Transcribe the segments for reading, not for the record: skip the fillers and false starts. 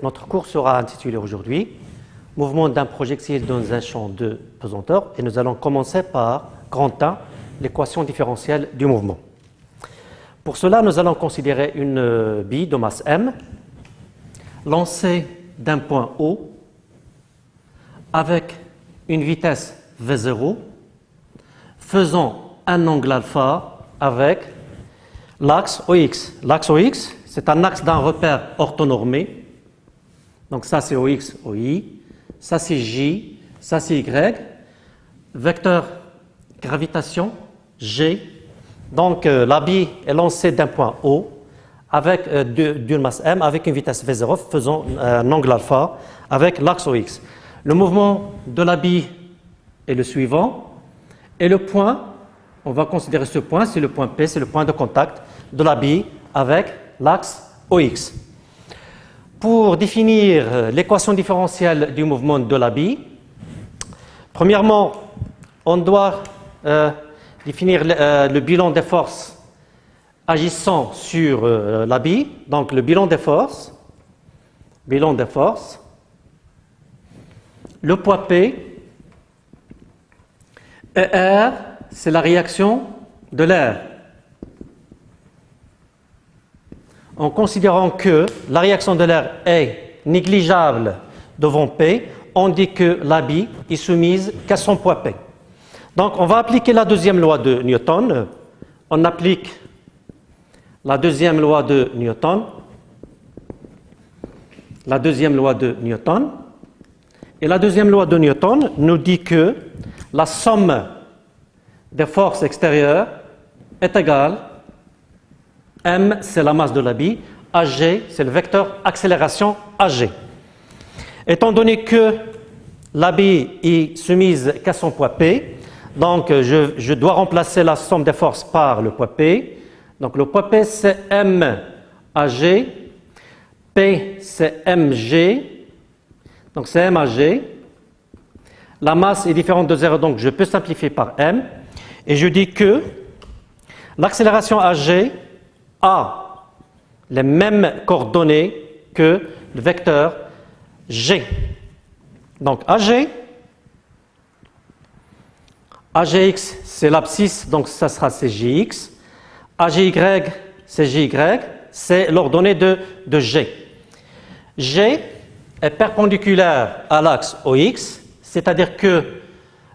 Notre cours sera intitulé aujourd'hui « Mouvement d'un projectile dans un champ de pesanteur » et nous allons commencer par grand 1, l'équation différentielle du mouvement. Pour cela, nous allons considérer une bille de masse m lancée d'un point O avec une vitesse v0 faisant un angle alpha avec l'axe OX. L'axe OX, c'est un axe d'un repère orthonormé. Donc ça c'est OX, OY, ça c'est J, ça c'est Y. Vecteur gravitation, G. Donc la bille est lancée d'un point O avec d'une masse m avec une vitesse v0 faisant un angle alpha avec l'axe OX. Le mouvement de la bille est le suivant. Et le point, on va considérer ce point, c'est le point P, c'est le point de contact de la bille avec l'axe OX. Pour définir l'équation différentielle du mouvement de la bille, premièrement, on doit définir le bilan des forces agissant sur la bille. Donc le bilan des forces, le poids P, et R, c'est la réaction de l'air. En considérant que la réaction de l'air est négligeable devant P, on dit que la bille est soumise qu'à son poids P. Donc on va appliquer la deuxième loi de Newton. On applique la deuxième loi de Newton. La deuxième loi de Newton. Et la deuxième loi de Newton nous dit que la somme des forces extérieures est égale, m c'est la masse de la bille, ag c'est le vecteur accélération ag. Étant donné que la bille est soumise qu'à son poids P, donc je dois remplacer la somme des forces par le poids P. Donc le poids P c'est m ag, P c'est mg, donc c'est m ag. La masse est différente de 0, donc je peux simplifier par m. Et je dis que l'accélération ag a les mêmes coordonnées que le vecteur g. Donc agx, c'est l'abscisse, donc ça sera cgx. Agy, c'est jy, c'est l'ordonnée de g. G est perpendiculaire à l'axe OX, c'est-à-dire que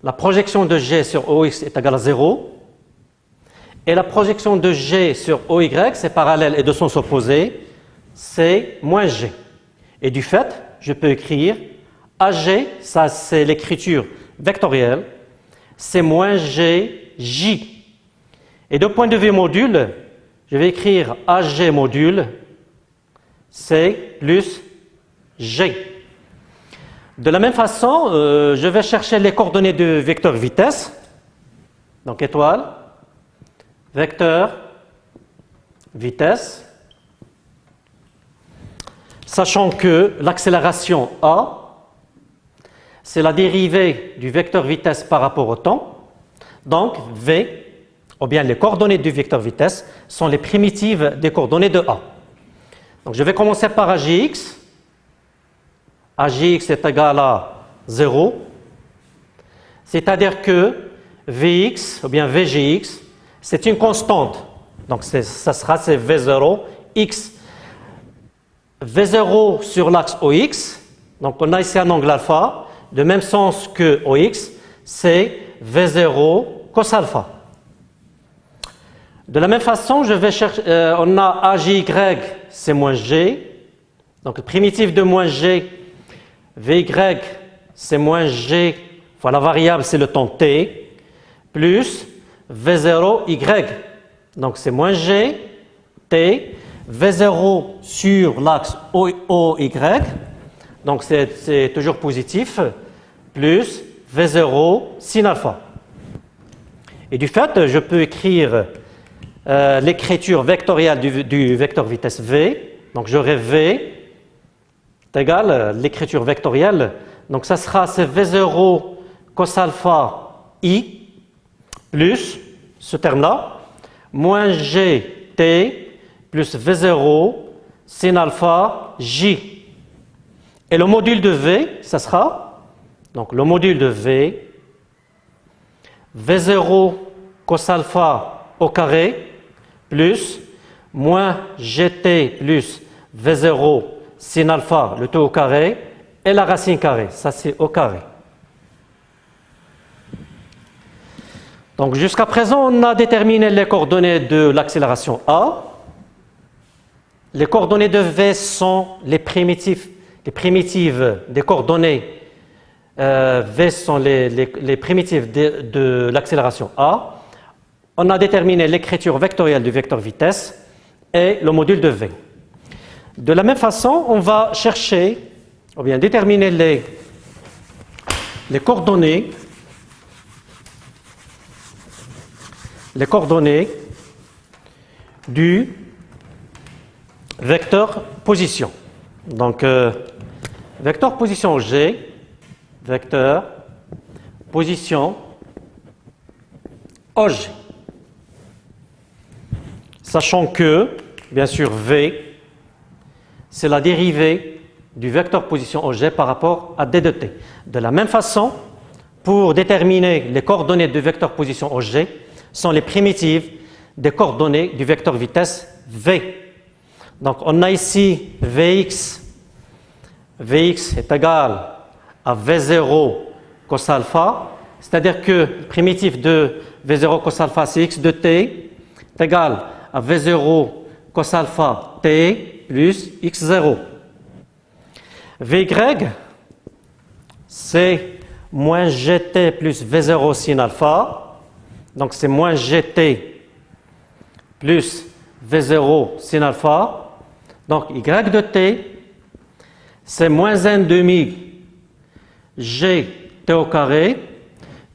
la projection de G sur OX est égale à 0 et la projection de G sur OY, c'est parallèle et de sens opposé, c'est moins G. Et du fait, je peux écrire AG, ça c'est l'écriture vectorielle, c'est moins GJ. Et de point de vue module, je vais écrire AG module, c'est plus G. De la même façon, je vais chercher les coordonnées de vecteur vitesse. Donc étoile, vecteur, vitesse. Sachant que l'accélération A, c'est la dérivée du vecteur vitesse par rapport au temps. Donc V, ou bien les coordonnées du vecteur vitesse, sont les primitives des coordonnées de A. Donc je vais commencer par AGX. AGX est égal à 0, c'est-à-dire que Vx ou bien Vgx, c'est une constante. Donc ça sera V0, x. V0 sur l'axe OX, donc on a ici un angle alpha, de même sens que OX, c'est V0 cos alpha. De la même façon, je vais chercher, on a AJY, c'est moins G, donc le primitif de moins G, Vy, c'est moins G, enfin la variable c'est le temps t, plus V0, Y. Donc c'est moins G, t, V0 sur l'axe OY, donc c'est toujours positif, plus V0 sin alpha. Et du fait, je peux écrire l'écriture vectorielle du vecteur vitesse V, donc j'aurai V est égal à l'écriture vectorielle, donc ça sera c'est V0 cos alpha I plus ce terme-là, moins GT plus V0 sin alpha J. Et le module de V, ça sera, donc le module de V, V0 cos alpha au carré, plus, moins GT plus V0 sin alpha, le tout au carré, et la racine carrée, ça c'est au carré. Donc jusqu'à présent, on a déterminé les coordonnées de l'accélération A. Les coordonnées de V sont les primitives des coordonnées. V sont les primitives de l'accélération A. On a déterminé l'écriture vectorielle du vecteur vitesse et le module de V. De la même façon, on va chercher, ou bien déterminer les coordonnées du vecteur position. Donc, vecteur position G, vecteur position OG. Sachant que, bien sûr, V, c'est la dérivée du vecteur position OG par rapport à D de T. De la même façon, pour déterminer les coordonnées du vecteur position OG, sont les primitives des coordonnées du vecteur vitesse V. Donc, on a ici Vx. Vx est égal à V0 cos alpha, c'est-à-dire que le primitif de V0 cos alpha, c'est x de t, est égal à V0 cos alpha t plus x0. Vy, c'est moins gt plus V0 sin alpha. Donc, c'est moins gt plus V0 sin alpha. Donc, y de t, c'est moins 1 demi gt au carré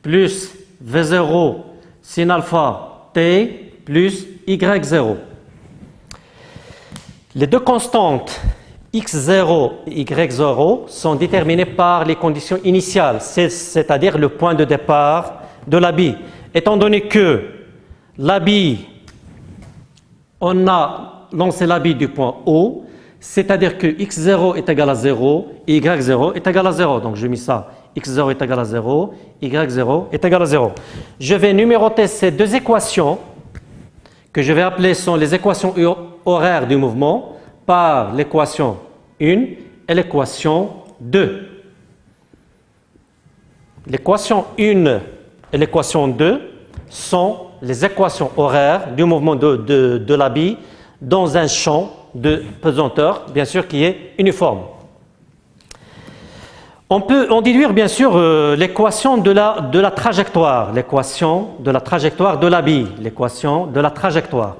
plus V0 sin alpha t plus y0. Les deux constantes x0 et y0 sont déterminées par les conditions initiales, c'est-à-dire le point de départ de la bille. Étant donné que la bille, on a lancé la bille du point O, c'est-à-dire que x0 est égal à 0 et y0 est égal à 0. Donc je mets ça, x0 est égal à 0, y0 est égal à 0. Je vais numéroter ces deux équations que je vais appeler sont les équations horaires du mouvement par l'équation 1 et l'équation 2. L'équation 1 et l'équation 2 sont les équations horaires du mouvement de la bille dans un champ de pesanteur, bien sûr, qui est uniforme. On peut en déduire, bien sûr, l'équation de la trajectoire, l'équation de la trajectoire de la bille, l'équation de la trajectoire.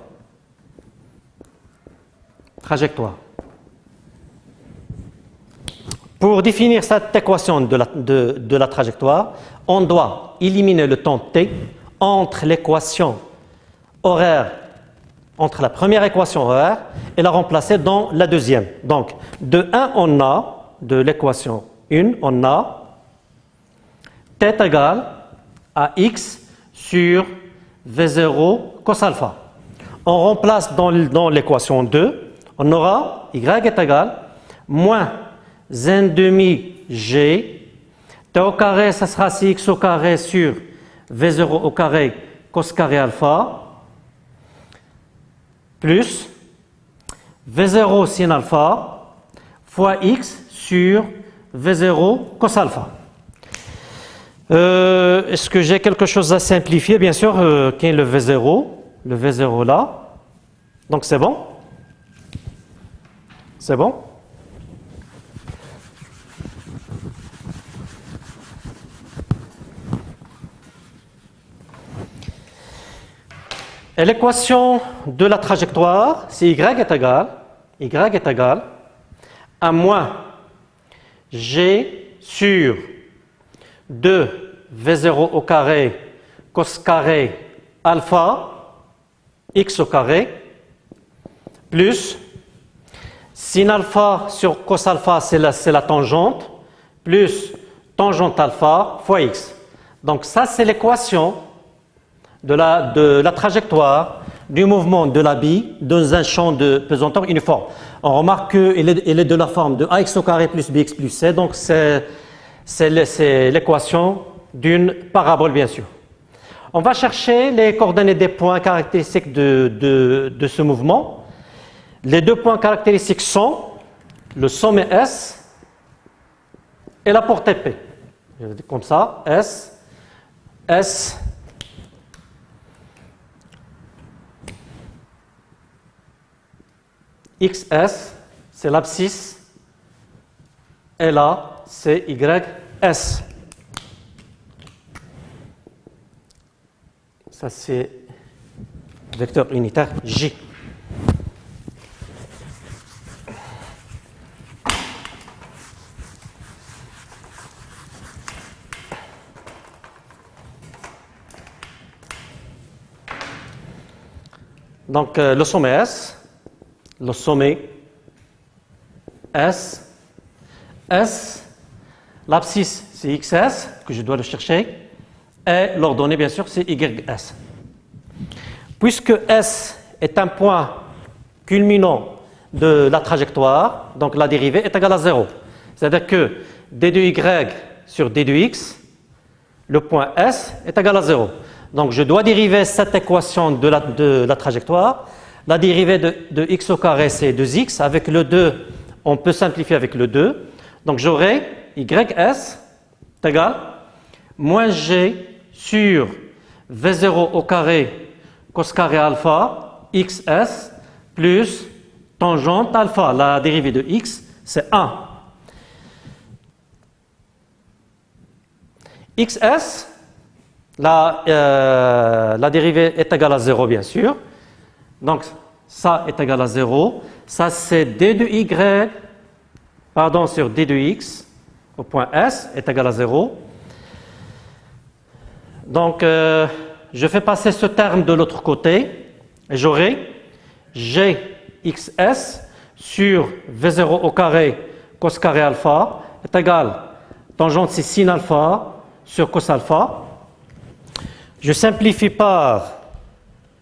Pour définir cette équation de la trajectoire, on doit éliminer le temps t entre l'équation horaire, entre la première équation horaire et la remplacer dans la deuxième. Donc, de 1, on a, de l'équation 1, on a t est égal à x sur v0 cos alpha. On remplace dans l'équation 2, on aura y est égal moins 1 demi g, t au carré, ça sera x au carré sur v0 au carré cos carré alpha, plus v0 sin alpha fois x sur v0 cos alpha. Est-ce que j'ai quelque chose à simplifier? Bien sûr, qui est le v0 là. Donc c'est bon? C'est bon? Et l'équation de la trajectoire, c'est y est égal à moins g sur 2 v0 au carré cos carré alpha x au carré plus sin alpha sur cos alpha, c'est la tangente, plus tangente alpha fois x. Donc ça, c'est l'équation de la trajectoire du mouvement de la bille dans un champ de pesanteur uniforme. On remarque qu'il est de la forme de ax au carré plus bx plus c, donc c'est l'équation d'une parabole, bien sûr. On va chercher les coordonnées des points caractéristiques de ce mouvement. Les deux points caractéristiques sont le sommet S et la portée P. Je vais dire comme ça, S, S, XS, c'est l'abscisse, et là, c'est YS. Ça, c'est vecteur unitaire J. Donc, le sommet S, le sommet S, S, l'abscisse, c'est XS, que je dois le chercher, et l'ordonnée, bien sûr, c'est YS. Puisque S est un point culminant de la trajectoire, donc la dérivée est égale à 0. C'est-à-dire que d de Y sur d de X, le point S est égal à 0. Donc, je dois dériver cette équation de la trajectoire. La dérivée de x au carré, c'est 2x. Avec le 2, on peut simplifier avec le 2. Donc, j'aurai ys est égal moins g sur v0 au carré cos carré alpha xs plus tangente alpha. La dérivée de x, c'est 1. xs, la dérivée est égale à 0, bien sûr. Donc, ça est égal à 0. Ça, c'est d de y, sur d de x au point S est égal à 0. Donc, je fais passer ce terme de l'autre côté et j'aurai gxs sur v0 au carré cos carré alpha est égal tangente c'est sin alpha sur cos alpha. Je simplifie par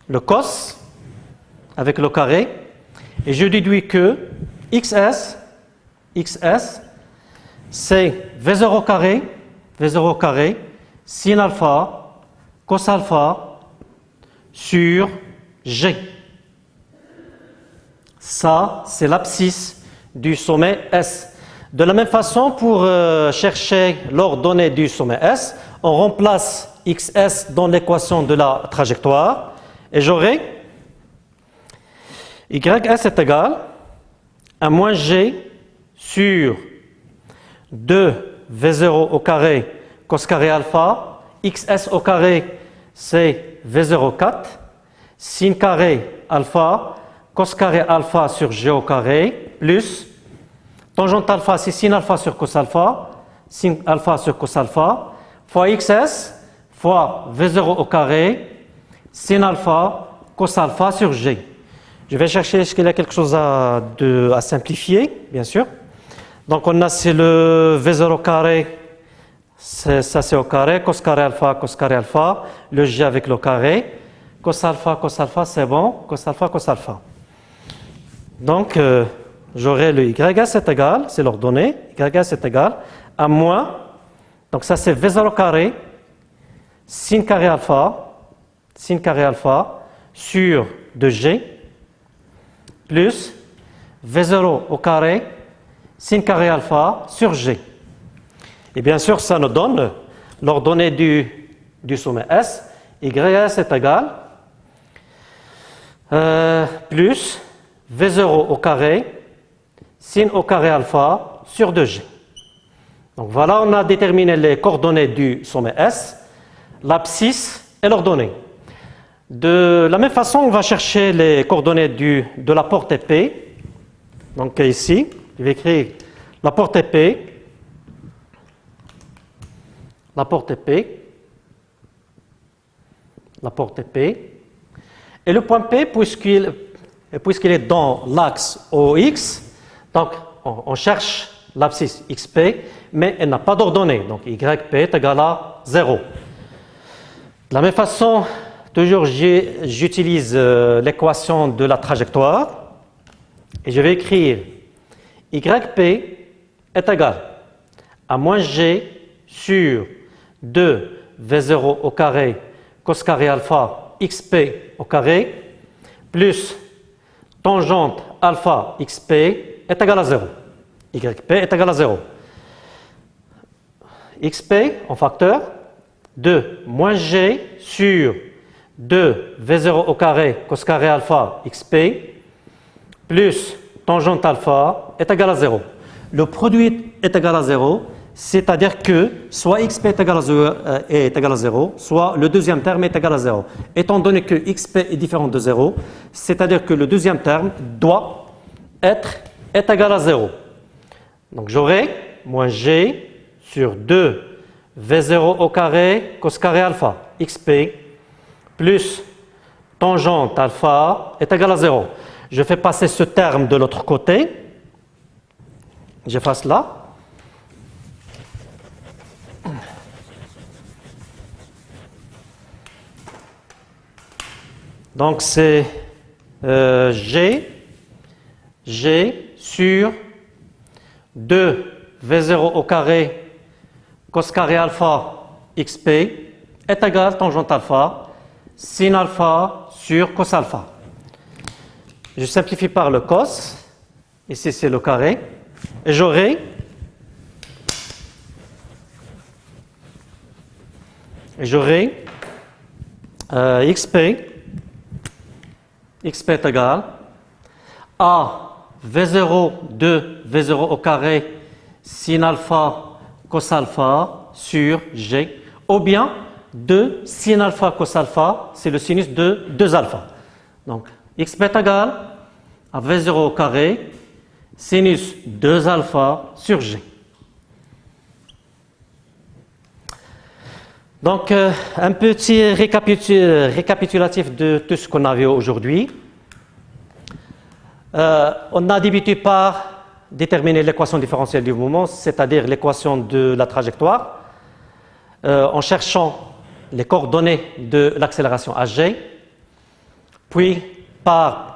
le cos avec le carré et je déduis que xs c'est v0 au carré sin alpha cos alpha sur g. Ça, c'est l'abscisse du sommet S. De la même façon, pour chercher l'ordonnée du sommet S, on remplace xs dans l'équation de la trajectoire et j'aurai ys est égal à moins g sur 2v0 au carré cos carré alpha, xs au carré c'est v0 4, sin carré alpha, cos carré alpha sur g au carré, plus tangente alpha c'est sin alpha sur cos alpha, sin alpha sur cos alpha, fois xs fois v0 au carré, sin alpha, cos alpha sur g. Je vais chercher est-ce qu'il y a quelque chose à simplifier, bien sûr. Donc on a c'est le v0 au carré, ça c'est au carré, cos carré alpha, le g avec le carré, cos alpha c'est bon, cos alpha. Donc j'aurai le ys est égal, c'est l'ordonnée, ys est égal à moins, donc ça c'est v0 au carré, sin carré alpha sur 2g plus v0 au carré sin carré alpha sur g. Et bien sûr, ça nous donne l'ordonnée du sommet S. ys est égal plus v0 au carré sin au carré alpha sur 2g. Donc voilà, on a déterminé les coordonnées du sommet S, l'abscisse et l'ordonnée. De la même façon, on va chercher les coordonnées de la portée P. Donc ici, je vais écrire la portée P. Et le point P, puisqu'il est dans l'axe OX, donc on cherche l'abscisse XP, mais elle n'a pas d'ordonnée. Donc YP est égal à 0. De la même façon, toujours j'utilise l'équation de la trajectoire et je vais écrire YP est égal à moins G sur 2 V0 au carré cos carré alpha XP au carré plus tangente alpha XP est égal à 0. YP est égal à 0. XP en facteur de moins G sur 2 V0 au carré cos carré alpha XP plus tangente alpha est égal à 0. Le produit est égal à 0, c'est-à-dire que soit XP est égal à 0, soit le deuxième terme est égal à 0. Étant donné que XP est différent de 0, c'est-à-dire que le deuxième terme doit être égal à 0. Donc j'aurai moins G sur 2 V0 au carré cos carré alpha XP plus tangente alpha est égal à 0. Je fais passer ce terme de l'autre côté. J'efface là. Donc c'est G sur 2 V0 au carré cos carré alpha XP est égal à tangente alpha sin alpha sur cos alpha. Je simplifie par le cos. Ici c'est le carré. Et j'aurai XP est égal à V0 de V0 au carré sin alpha cos alpha sur G, ou bien 2 sin alpha cos alpha, c'est le sinus de 2 alpha. Donc XP est égal à V0 au carré sinus 2 alpha sur G. Donc, un petit récapitulatif de tout ce qu'on a vu aujourd'hui. On a débuté par déterminer l'équation différentielle du mouvement, c'est-à-dire l'équation de la trajectoire, en cherchant les coordonnées de l'accélération AG, puis en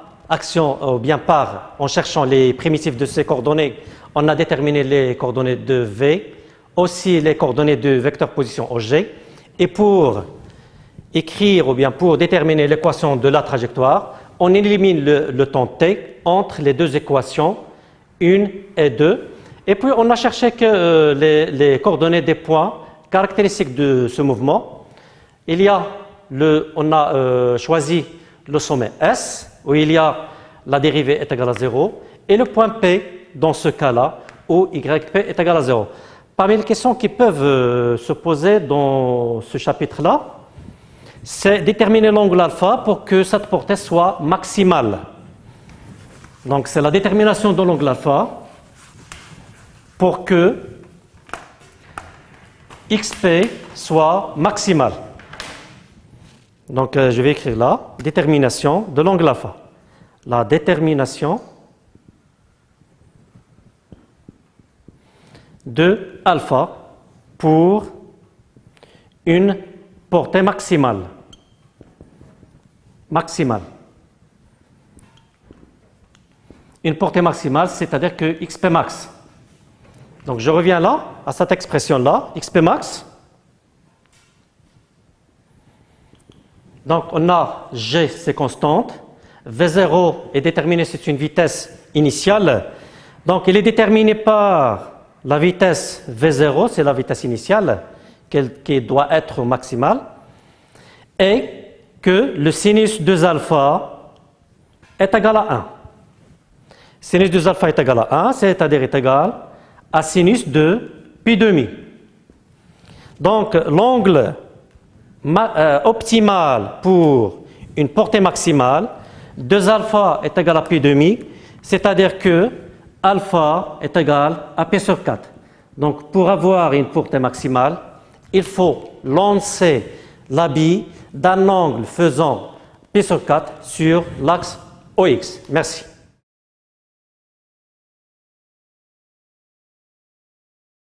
cherchant les primitifs de ces coordonnées, on a déterminé les coordonnées de V, aussi les coordonnées de vecteur position OG. Et pour écrire ou bien pour déterminer l'équation de la trajectoire, on élimine le temps t entre les deux équations, 1 et 2. Et puis on a cherché que les coordonnées des points caractéristiques de ce mouvement. On a choisi le sommet S, où il y a la dérivée est égale à 0, et le point P dans ce cas-là, où YP est égal à 0. Parmi les questions qui peuvent se poser dans ce chapitre-là, c'est déterminer l'angle alpha pour que cette portée soit maximale. Donc c'est la détermination de l'angle alpha pour que XP soit maximal. Donc je vais écrire là, détermination de l'angle alpha. La détermination de alpha pour une portée maximale. Une portée maximale, c'est-à-dire que XP max. Donc je reviens là, à cette expression-là, XP max. Donc on a G, c'est constante. V0 est déterminé, c'est une vitesse initiale. Donc il est déterminé par la vitesse V0, c'est la vitesse initiale qui doit être maximale, et que le sinus 2 alpha est égal à 1. Sinus 2 alpha est égal à 1, c'est-à-dire est égal à sinus de pi demi. Donc l'angle optimal pour une portée maximale, 2 alpha est égal à pi demi, c'est-à-dire que alpha est égal à P sur 4. Donc, pour avoir une portée maximale, il faut lancer la bille d'un angle faisant P sur 4 sur l'axe OX. Merci.